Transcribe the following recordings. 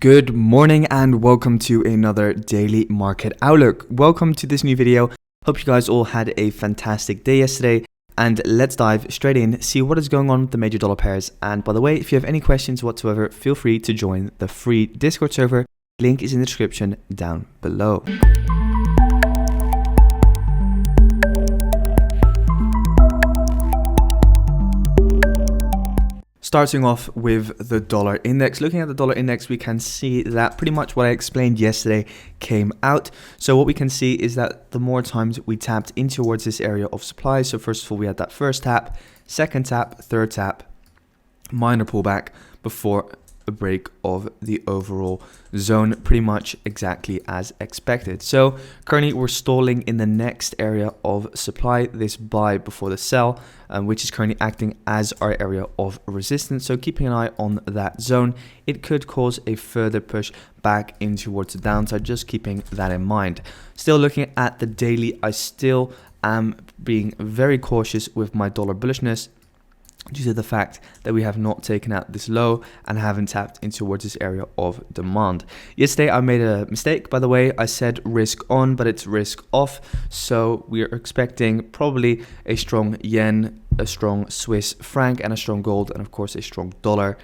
Good morning and welcome to another daily market outlook. Welcome to this new video. Hope you guys all had a fantastic day yesterday, and let's dive straight in, see what is going on with the major dollar pairs. And by the way, if you have any questions whatsoever, feel free to join the free Discord server. Link is in the description down below. Starting off with the dollar index. Looking at the dollar index, we can see that pretty much what I explained yesterday came out. So what we can see is that the more times we tapped in towards this area of supply. So first of all, we had that first tap, second tap, third tap, minor pullback before a break of the overall zone, pretty much exactly as expected. So currently we're stalling in the next area of supply, this buy before the sell, which is currently acting as our area of resistance. So keeping an eye on that zone, it could cause a further push back in towards the downside, just keeping that in mind. Still looking at the daily, I still am being very cautious with my dollar bullishness, due to the fact that we have not taken out this low and haven't tapped in towards this area of demand. Yesterday I made a mistake, by the way. I said risk on, but it's risk off. So we are expecting probably a strong yen, a strong Swiss franc, and a strong gold, and of course a strong dollar.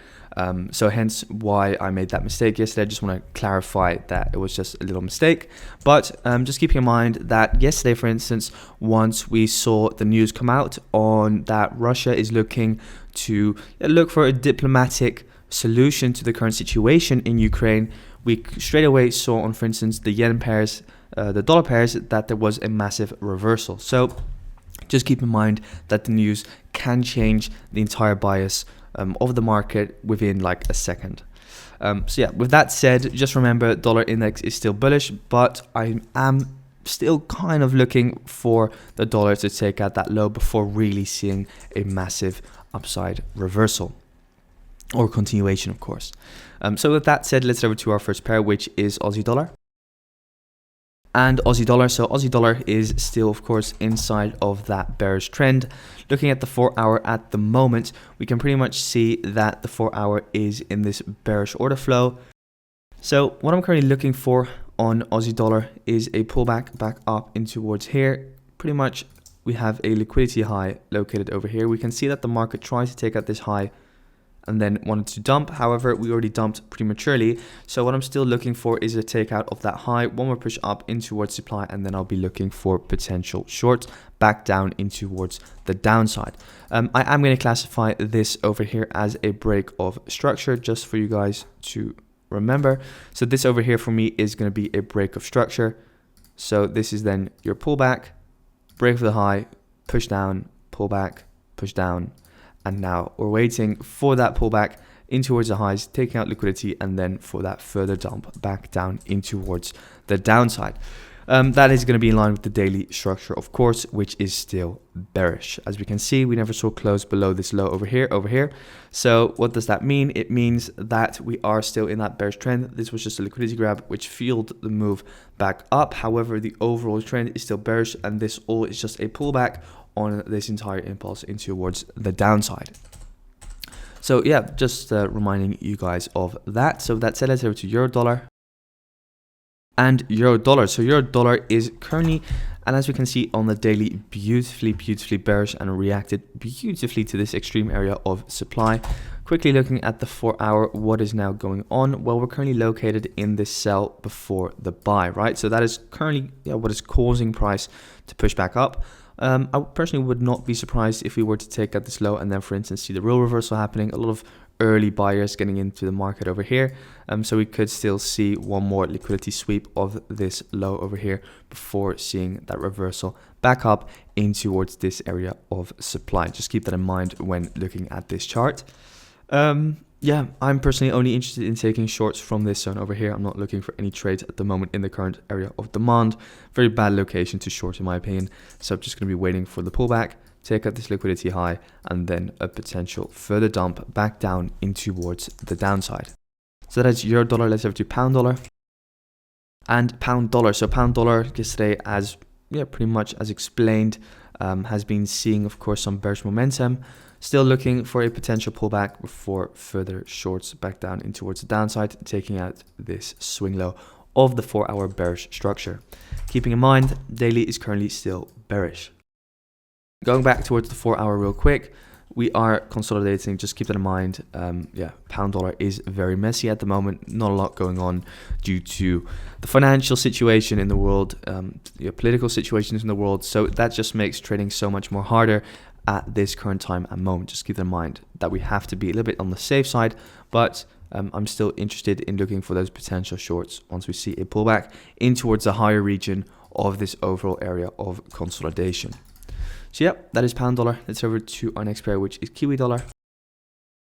So hence why I made that mistake yesterday. I just want to clarify that it was just a little mistake. But just keeping in mind that yesterday, for instance, once we saw the news come out on that Russia is looking to look for a diplomatic solution to the current situation in Ukraine, we straight away saw on, for instance, the yen pairs, the dollar pairs, that there was a massive reversal. So just keep in mind that the news can change the entire bias of the market within like a second. So yeah, with that said, just remember dollar index is still bullish, but I am still kind of looking for the dollar to take out that low before really seeing a massive upside reversal or continuation, of course. So with that said, let's over to our first pair, which is Aussie dollar and Aussie dollar. So Aussie dollar is still, of course, inside of that bearish trend. Looking at the 4 hour at the moment, we can pretty much see that the 4 hour is in this bearish order flow. So what I'm currently looking for on Aussie dollar is a pullback back up in towards here. Pretty much we have a liquidity high located over here. We can see that the market tries to take out this high and then wanted to dump. However, we already dumped prematurely. So what I'm still looking for is a takeout of that high, one more push up in towards supply, and then I'll be looking for potential shorts back down in towards the downside. I am going to classify this over here as a break of structure, just for you guys to remember. So this over here for me is going to be a break of structure. So this is then your pullback, break of the high, push down, pullback, push down. And now we're waiting for that pullback in towards the highs, taking out liquidity, and then for that further dump back down in towards the downside. That is going to be in line with the daily structure, of course, which is still bearish. As we can see, we never saw close below this low over here. So what does that mean? It means that we are still in that bearish trend. This was just a liquidity grab, which fueled the move back up. However, the overall trend is still bearish, and this all is just a pullback on this entire impulse in towards the downside. So yeah, just reminding you guys of that. So that said, let's over to euro dollar and euro dollar. So euro dollar is currently, and as we can see on the daily, beautifully bearish and reacted beautifully to this extreme area of supply. Quickly looking at the 4 hour, what is now going on? Well, we're currently located in this sell before the buy, right? So that is currently what is causing price to push back up. I personally would not be surprised if we were to take out this low and then, for instance, see the real reversal happening. A lot of early buyers getting into the market over here. So we could still see one more liquidity sweep of this low over here before seeing that reversal back up in towards this area of supply. Just keep that in mind when looking at this chart. Yeah, I'm personally only interested in taking shorts from this zone over here. I'm not looking for any trades at the moment in the current area of demand. Very bad location to short in my opinion. So I'm just going to be waiting for the pullback, take out this liquidity high, and then a potential further dump back down in towards the downside. So that's euro dollar. Let's over to pound dollar and pound dollar. So pound dollar yesterday, as pretty much as explained, has been seeing, of course, some bearish momentum. Still looking for a potential pullback before further shorts back down in towards the downside, taking out this swing low of the 4-hour bearish structure. Keeping in mind, daily is currently still bearish. Going back towards the 4-hour real quick, we are consolidating. Just keep that in mind. Pound dollar is very messy at the moment. Not a lot going on due to the financial situation in the world, political situations in the world. So that just makes trading so much more harder at this current time and moment. Just keep in mind that we have to be a little bit on the safe side, but I'm still interested in looking for those potential shorts once we see a pullback in towards the higher region of this overall area of consolidation. So yep, that is pound dollar. Let's over to our next pair, which is Kiwi dollar.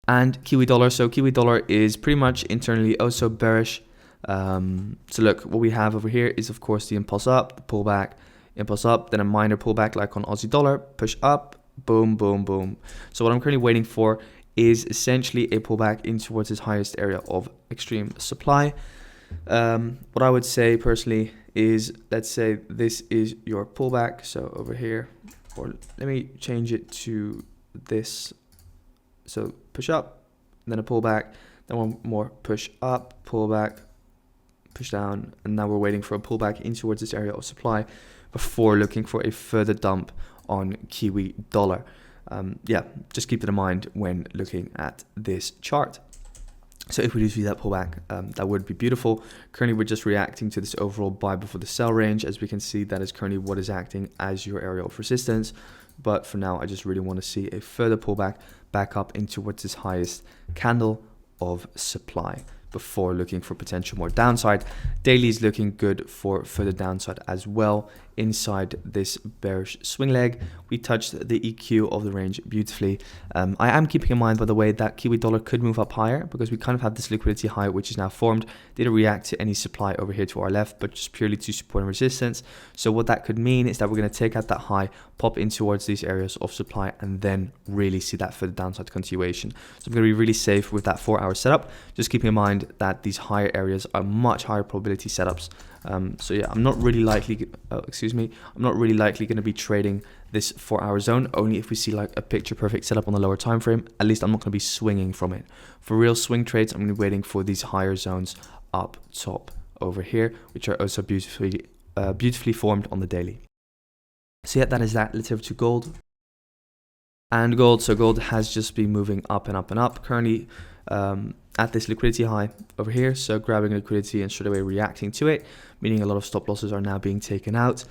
And Kiwi dollar. So Kiwi dollar is pretty much internally also bearish. So look, what we have over here is of course the impulse up, the pullback, impulse up, then a minor pullback like on Aussie dollar, push up, boom, boom, boom. So what I'm currently waiting for is essentially a pullback in towards this highest area of extreme supply. What I would say personally is, let's say this is your pullback. So over here, or let me change it to this. So push up, then a pullback, then one more push up, pullback, push down, and now we're waiting for a pullback in towards this area of supply before looking for a further dump on Kiwi dollar. Just keep it in mind when looking at this chart. So if we do see that pullback, that would be beautiful. Currently, we're just reacting to this overall buy before the sell range. As we can see, that is currently what is acting as your area of resistance. But for now, I just really want to see a further pullback back up into what's this highest candle of supply before looking for potential more downside. Daily is looking good for further downside as well. Inside this bearish swing leg, we touched the EQ of the range beautifully. I am keeping in mind, by the way, that Kiwi dollar could move up higher because we kind of have this liquidity high which is now formed. Didn't react to any supply over here to our left, but just purely to support and resistance. So what that could mean is that we're going to take out that high, pop in towards these areas of supply, and then really see that further downside continuation. So I'm going to be really safe with that 4-hour setup. Just keeping in mind that these higher areas are much higher probability setups. So yeah, I'm not really likely, I'm not really likely going to be trading this 4-hour zone, only if we see like a picture perfect setup on the lower time frame. At least I'm not going to be swinging from it. For real swing trades, I'm going to be waiting for these higher zones up top over here, which are also beautifully formed on the daily. So yeah, that is that. Let's over to gold. And gold, so gold has just been moving up and up and up. Currently at this liquidity high over here, so grabbing liquidity and straight away reacting to it, meaning a lot of stop losses are now being taken out.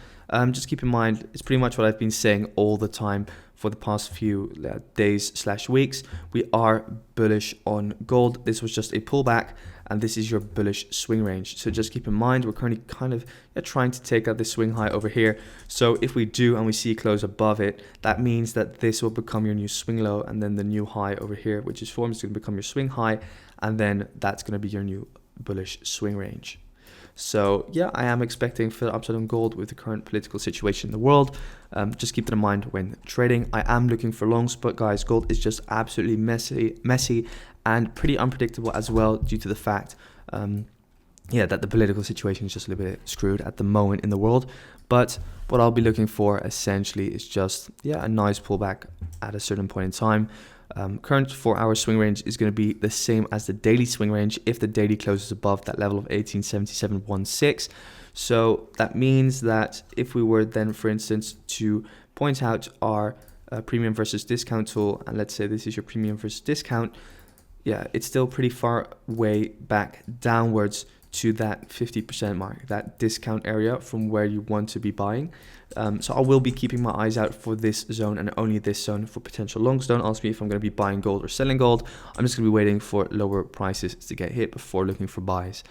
Just keep in mind, it's pretty much what I've been saying all the time for the past few days/weeks. We are bullish on gold. This was just a pullback, and this is your bullish swing range. So just keep in mind, we're currently kind of trying to take out this swing high over here. So if we do and we see close above it, that means that this will become your new swing low, and then the new high over here, which is formed, is going to become your swing high, and then that's going to be your new bullish swing range. So yeah, I am expecting further upside on gold with the current political situation in the world. Just keep that in mind when trading. I am looking for longs, but guys, gold is just absolutely messy and pretty unpredictable as well, due to the fact that the political situation is just a little bit screwed at the moment in the world. But what I'll be looking for essentially is just a nice pullback at a certain point in time. Current 4-hour swing range is going to be the same as the daily swing range if the daily closes above that level of 1877.16. So that means that if we were then, for instance, to point out our premium versus discount tool, and let's say this is your premium versus discount, it's still pretty far way back downwards to that 50% mark, that discount area from where you want to be buying. So I will be keeping my eyes out for this zone and only this zone for potential longs. Don't ask me if I'm going to be buying gold or selling gold. I'm just going to be waiting for lower prices to get hit before looking for buys.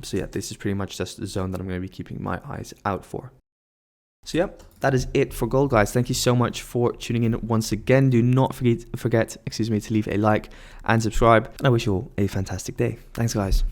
So yeah, this is pretty much just the zone that I'm going to be keeping my eyes out for. So yeah, that is it for gold, guys. Thank you so much for tuning in once again. Do not forget to leave a like and subscribe. And I wish you all a fantastic day. Thanks, guys.